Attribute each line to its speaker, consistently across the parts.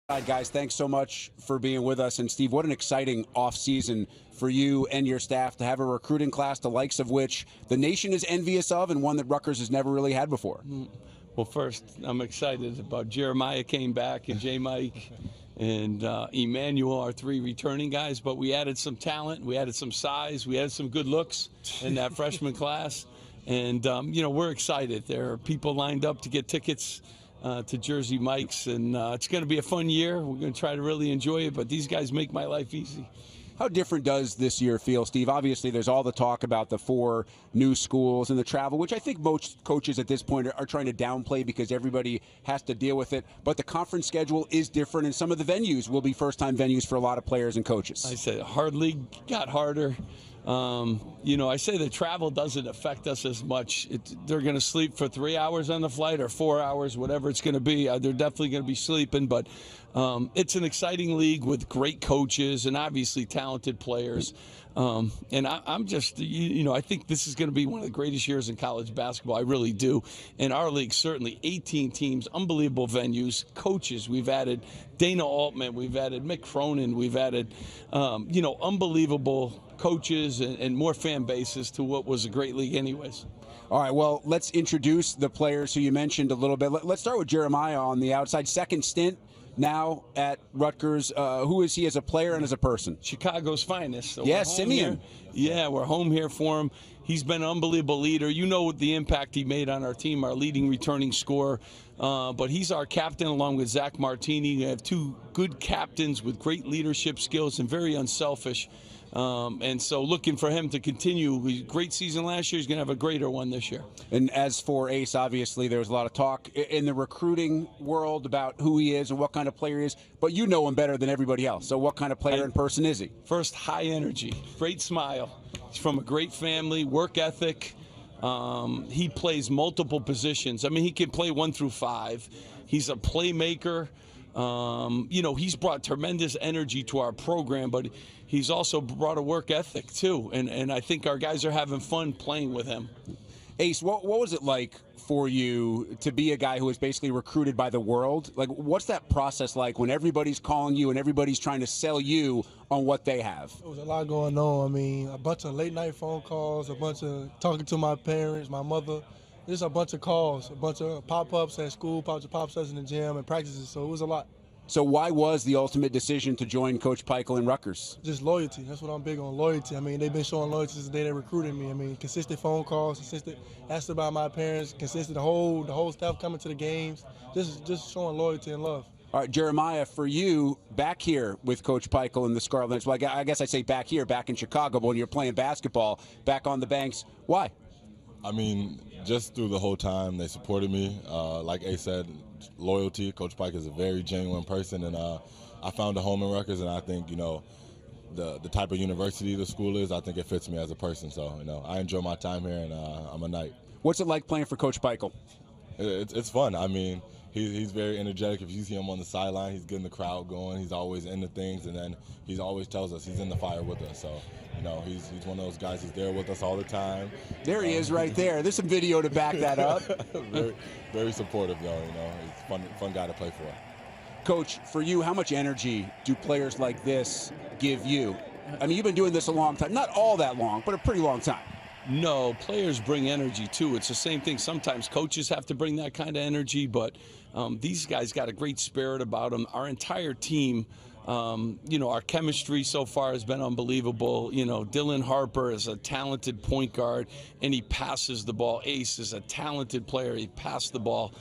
Speaker 1: All right, guys, thanks so much for being with us. And Steve, what an exciting offseason for you and your staff to have a recruiting class the likes of which the nation is envious of and one that Rutgers has never really had before.
Speaker 2: Well, first, I'm excited about Jeremiah came back and J. Mike and Emmanuel, our three returning guys. But we added some talent, we added some size, we added some good looks in that freshman class. And, we're excited. There are people lined up to get tickets to Jersey Mike's, and it's going to be a fun year. We're going to try to really enjoy it, but these guys make my life easy.
Speaker 1: How different does this year feel, Steve? Obviously, there's all the talk about the 4 new schools and the travel, which I think most coaches at this point are trying to downplay because everybody has to deal with it. But the conference schedule is different, and some of the venues will be first-time venues for a lot of players and coaches.
Speaker 2: I said hard league got harder. I say the travel doesn't affect us as much. They're going to sleep for 3 hours on the flight or 4 hours, whatever it's going to be. They're definitely going to be sleeping, but it's an exciting league with great coaches and obviously talented players. And I'm just, I think this is going to be one of the greatest years in college basketball. I really do. And our league, certainly 18 teams, unbelievable venues, coaches. We've added Dana Altman. We've added Mick Cronin. We've added, unbelievable coaches and more fan bases to what was a great league anyways.
Speaker 1: All right, well, let's introduce the players who you mentioned a little bit. Let's start with Jeremiah on the outside. Second stint now at Rutgers. Who is he as a player and as a person?
Speaker 2: Chicago's finest. So
Speaker 1: Simeon.
Speaker 2: Yeah, we're home here for him. He's been an unbelievable leader. You know the impact he made on our team, our leading returning scorer. But he's our captain along with Zach Martini. We have 2 good captains with great leadership skills and very unselfish. And so looking for him to continue. Great season last year. He's going to have a greater one this year.
Speaker 1: And as for Ace, obviously there was a lot of talk in the recruiting world about who he is and what kind of player he is. But you know him better than everybody else. So what kind of player and person is he?
Speaker 2: First, high energy, great smile. He's from a great family, work ethic. He plays multiple positions. I mean, he can play 1 through 5. He's a playmaker. He's brought tremendous energy to our program, but he's also brought a work ethic too. And I think our guys are having fun playing with him.
Speaker 1: Ace, what was it like for you to be a guy who was basically recruited by the world? Like, what's that process like when everybody's calling you and everybody's trying to sell you on what they have?
Speaker 3: There was a lot going on. I mean, a bunch of late night phone calls, a bunch of talking to my parents, my mother. Just a bunch of calls, a bunch of pop-ups at school, pop-ups in the gym and practices, so it was a lot.
Speaker 1: So why was the ultimate decision to join Coach Pikiell in Rutgers?
Speaker 3: Just loyalty. That's what I'm big on, loyalty. I mean, they've been showing loyalty since the day they recruited me. I mean, consistent phone calls, consistent asked about my parents, consistent the whole staff coming to the games, just showing loyalty and love.
Speaker 1: All right, Jeremiah, for you, back here with Coach Pikiell and the Scarlet Knights, well, I guess I say back here, back in Chicago, but when you're playing basketball, back on the banks, why?
Speaker 4: I mean, just through the whole time, they supported me. Like Ace said, loyalty. Coach Pike is a very genuine person, and I found a home in Rutgers, and I think, the type of university the school is, I think it fits me as a person. So, I enjoy my time here, and I'm a Knight.
Speaker 1: What's it like playing for Coach Pikiell?
Speaker 4: It's fun. I mean, he's very energetic. If you see him on the sideline, he's getting the crowd going. He's always into things, and then he always tells us he's in the fire with us. So, he's one of those guys. He's there with us all the time.
Speaker 1: There he is right there. There's some video to back that up.
Speaker 4: very, very supportive, though. He's a fun guy to play for.
Speaker 1: Coach, for you, how much energy do players like this give you? I mean, you've been doing this a long time. Not all that long, but a pretty long time.
Speaker 2: No, players bring energy too. It's the same thing. Sometimes coaches have to bring that kind of energy, but these guys got a great spirit about them. Our entire team, our chemistry so far has been unbelievable. Dylan Harper is a talented point guard, and he passes the ball. Ace is a talented player. He passed the ball.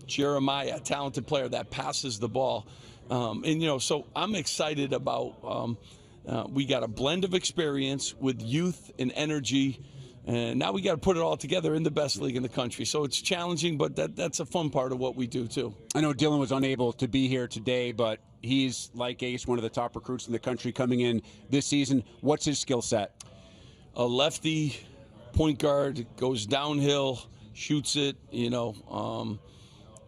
Speaker 2: Jeremiah, a talented player that passes the ball. So I'm excited about we got a blend of experience with youth and energy, and now we got to put it all together in the best league in the country. So it's challenging, but that's a fun part of what we do too.
Speaker 1: I know Dylan was unable to be here today, but he's, like Ace, one of the top recruits in the country coming in this season. What's his skill set?
Speaker 2: A lefty point guard, goes downhill, shoots it,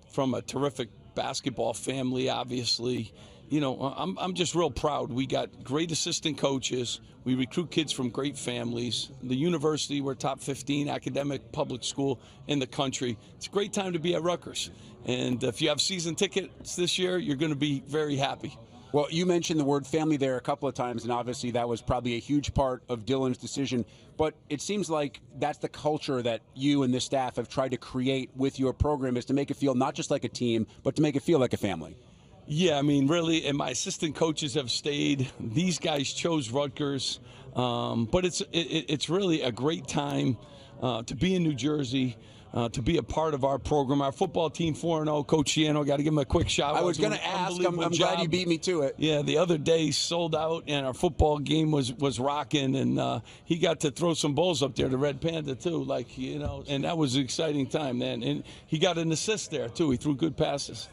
Speaker 2: from a terrific basketball family, obviously. I'm just real proud. We got great assistant coaches. We recruit kids from great families. The university, we're top 15 academic public school in the country. It's a great time to be at Rutgers. And if you have season tickets this year, you're going to be very happy.
Speaker 1: Well, you mentioned the word family there a couple of times, and obviously that was probably a huge part of Dylan's decision. But it seems like that's the culture that you and the staff have tried to create with your program, is to make it feel not just like a team, but to make it feel like a family.
Speaker 2: Yeah, I mean, really, and my assistant coaches have stayed. These guys chose Rutgers, but it's really a great time to be in New Jersey, to be a part of our program. Our football team 4-0. Coach Shiano, got to give him a quick shout out.
Speaker 1: I was going to ask. I'm glad you beat me to it.
Speaker 2: Yeah, the other day sold out, and our football game was rocking, and he got to throw some balls up there to Red Panda too, and that was an exciting time, man. And he got an assist there too. He threw good passes.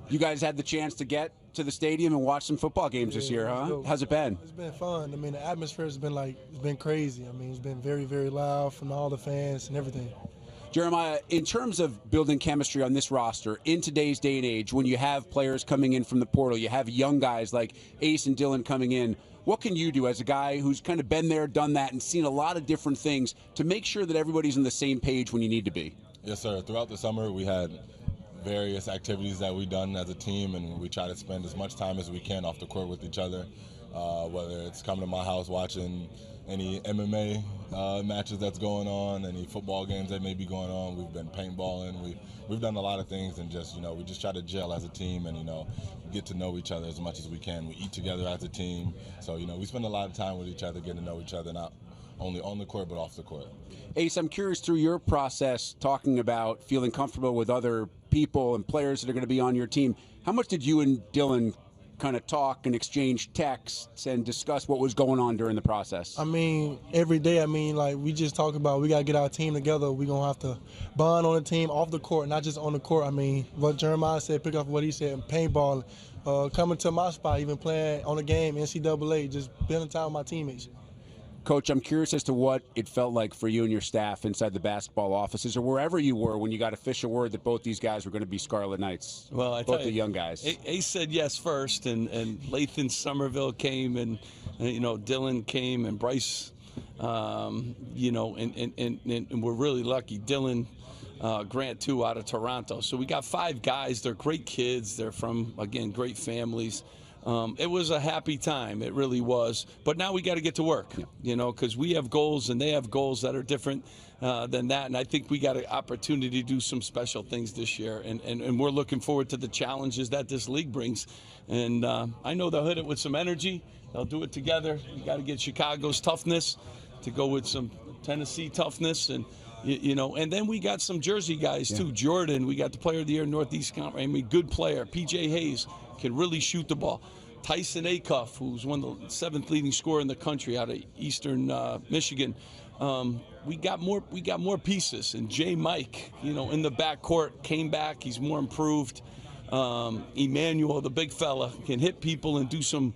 Speaker 1: You guys had the chance to get to the stadium and watch some football games this year, huh? How's it been?
Speaker 3: It's been fun. I mean, the atmosphere has been it's been crazy. I mean, it's been very, very loud from all the fans and everything.
Speaker 1: Jeremiah, in terms of building chemistry on this roster, in today's day and age, when you have players coming in from the portal, you have young guys like Ace and Dylan coming in, what can you do as a guy who's kind of been there, done that, and seen a lot of different things to make sure that everybody's on the same page when you need to be?
Speaker 4: Yes, sir. Throughout the summer, we had various activities that we've done as a team, and we try to spend as much time as we can off the court with each other, whether it's coming to my house watching any MMA matches that's going on, any football games that may be going on. We've been paintballing. We've done a lot of things, and just we just try to gel as a team and get to know each other as much as we can. We eat together as a team, so we spend a lot of time with each other, getting to know each other, not only on the court but off the court.
Speaker 1: Ace, I'm curious, through your process talking about feeling comfortable with other people and players that are going to be on your team, how much did you and Dylan kind of talk and exchange texts and discuss what was going on during the process?
Speaker 3: I mean, every day, we just talk about we got to get our team together. We're going to have to bond on the team, off the court, not just on the court. I mean, what Jeremiah said, pick up what he said, paintball, coming to my spot, even playing on the game, NCAA, just spending time with my teammates.
Speaker 1: Coach, I'm curious as to what it felt like for you and your staff inside the basketball offices or wherever you were when you got official word that both these guys were going to be Scarlet Knights.
Speaker 2: Well, I
Speaker 1: both
Speaker 2: tell
Speaker 1: the
Speaker 2: you,
Speaker 1: young guys.
Speaker 2: Ace said yes first, and Lathan Somerville came, and Dylan came, and Bryce, and we're really lucky. Dylan Grant too out of Toronto. So we got 5 guys. They're great kids. They're from, again, great families. It was a happy time. It really was. But now we got to get to work, because we have goals and they have goals that are different than that. And I think we got an opportunity to do some special things this year. And we're looking forward to the challenges that this league brings. And I know they'll hit it with some energy. They'll do it together. You got to get Chicago's toughness to go with some Tennessee toughness. And and then we got some Jersey guys too. Jordan, we got the Player of the Year Northeast Conference. I mean, good player. PJ Hayes can really shoot the ball. Tyson Acuff, who's one of the 7th leading scorer in the country out of Eastern Michigan. We got more pieces. And Jay Mike, in the backcourt, came back. He's more improved. Emmanuel, the big fella, can hit people and do some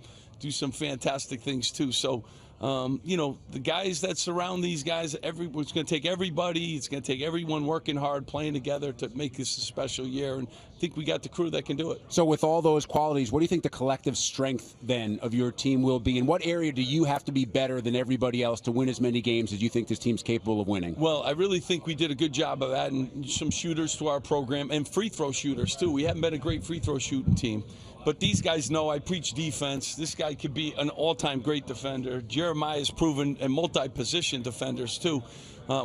Speaker 2: fantastic things too. So. The guys that surround these guys, it's going to take everybody. It's going to take everyone working hard, playing together to make this a special year. And I think we got the crew that can do it.
Speaker 1: So with all those qualities, what do you think the collective strength then of your team will be? In what area do you have to be better than everybody else to win as many games as you think this team's capable of winning?
Speaker 2: Well, I really think we did a good job of adding some shooters to our program and free throw shooters too. We haven't been a great free throw shooting team. But these guys know I preach defense. This guy could be an all-time great defender. Jeremiah has proven and multi-position defenders, too.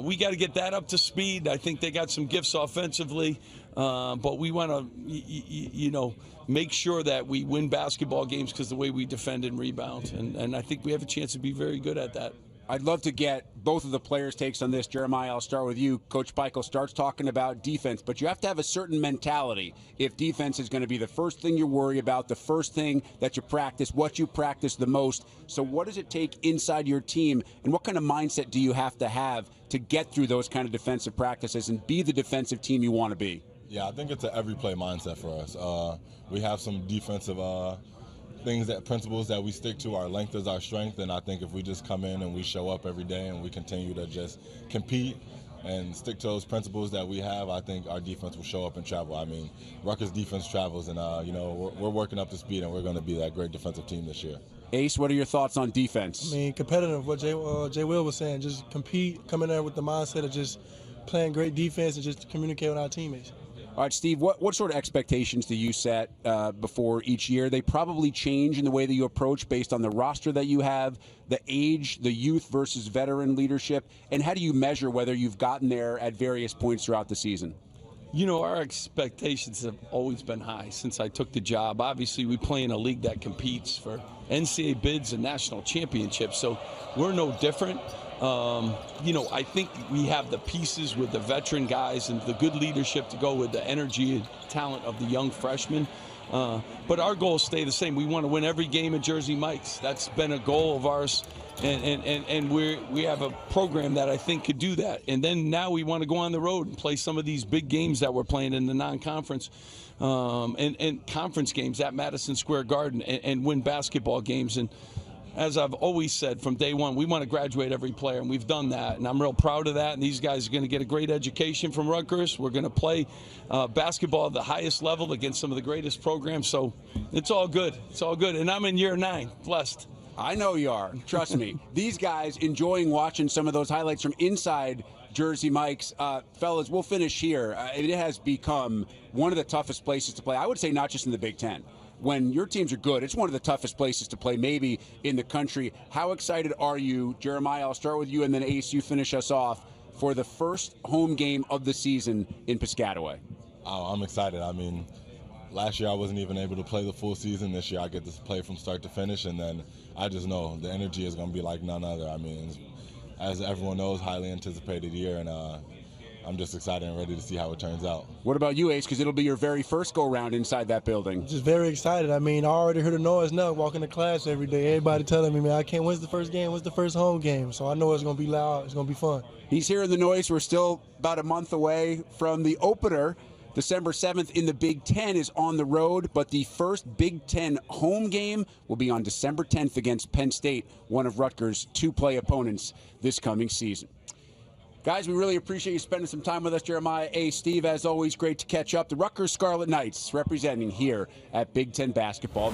Speaker 2: We got to get that up to speed. I think they got some gifts offensively. But we want to, make sure that we win basketball games because the way we defend and rebound. And I think we have a chance to be very good at that.
Speaker 1: I'd love to get both of the players' takes on this. Jeremiah, I'll start with you. Coach Pikiell starts talking about defense, but you have to have a certain mentality if defense is going to be the first thing you worry about, the first thing that you practice, what you practice the most. So what does it take inside your team, and what kind of mindset do you have to get through those kind of defensive practices and be the defensive team you want to be?
Speaker 4: Yeah, I think it's an every play mindset for us. We have some defensive principles that we stick to. Our length is our strength, and I think if we just come in and we show up every day and we continue to just compete, and stick to those principles that we have, I think our defense will show up and travel. I mean, Rutgers defense travels, and we're working up to speed, and we're going to be that great defensive team this year.
Speaker 1: Ace, what are your thoughts on defense?
Speaker 3: I mean, competitive. What Jay Will was saying, just compete, come in there with the mindset of just playing great defense and just communicate with our teammates.
Speaker 1: All right, Steve, what sort of expectations do you set before each year? They probably change in the way that you approach based on the roster that you have, the age, the youth versus veteran leadership, and how do you measure whether you've gotten there at various points throughout the season?
Speaker 2: You know, our expectations have always been high since I took the job. Obviously, we play in a league that competes for NCAA bids and national championships, so we're no different. I think we have the pieces with the veteran guys and the good leadership to go with the energy and talent of the young freshmen. But our goals stay the same. We want to win every game at Jersey Mike's. That's been a goal of ours, and we have a program that I think could do that. And then now we want to go on the road and play some of these big games that we're playing in the non-conference and conference games at Madison Square Garden and win basketball games. And as I've always said from day one, we want to graduate every player, and we've done that, and I'm real proud of that. And these guys are going to get a great education from Rutgers. We're going to play basketball at the highest level against some of the greatest programs, so it's all good. It's all good, and I'm in year 9, blessed.
Speaker 1: I know you are. Trust me. These guys enjoying watching some of those highlights from inside Jersey Mike's. Fellas, we'll finish here. It has become one of the toughest places to play. I would say not just in the Big Ten. When your teams are good, it's one of the toughest places to play maybe in the country. How excited are you, Jeremiah? I'll start with you, and then Ace, you finish us off for the first home game of the season in Piscataway.
Speaker 4: Oh, I'm excited. I mean, last year I wasn't even able to play the full season. This year I get to play from start to finish, and then I just know the energy is going to be like none other. I mean, as everyone knows, highly anticipated year, and I'm just excited and ready to see how it turns out.
Speaker 1: What about you, Ace? Because it'll be your very first go-round inside that building.
Speaker 3: Just very excited. I mean, I already heard the noise now walking to class every day. Everybody telling me, man, I can't. When's the first game? When's the first home game? So I know it's going to be loud. It's going to be fun.
Speaker 1: He's hearing the noise. We're still about a month away from the opener. December 7th in the Big Ten is on the road, but the first Big Ten home game will be on December 10th against Penn State, one of Rutgers' two-play opponents this coming season. Guys, we really appreciate you spending some time with us, Jeremiah. Steve, as always, great to catch up. The Rutgers Scarlet Knights representing here at Big Ten basketball.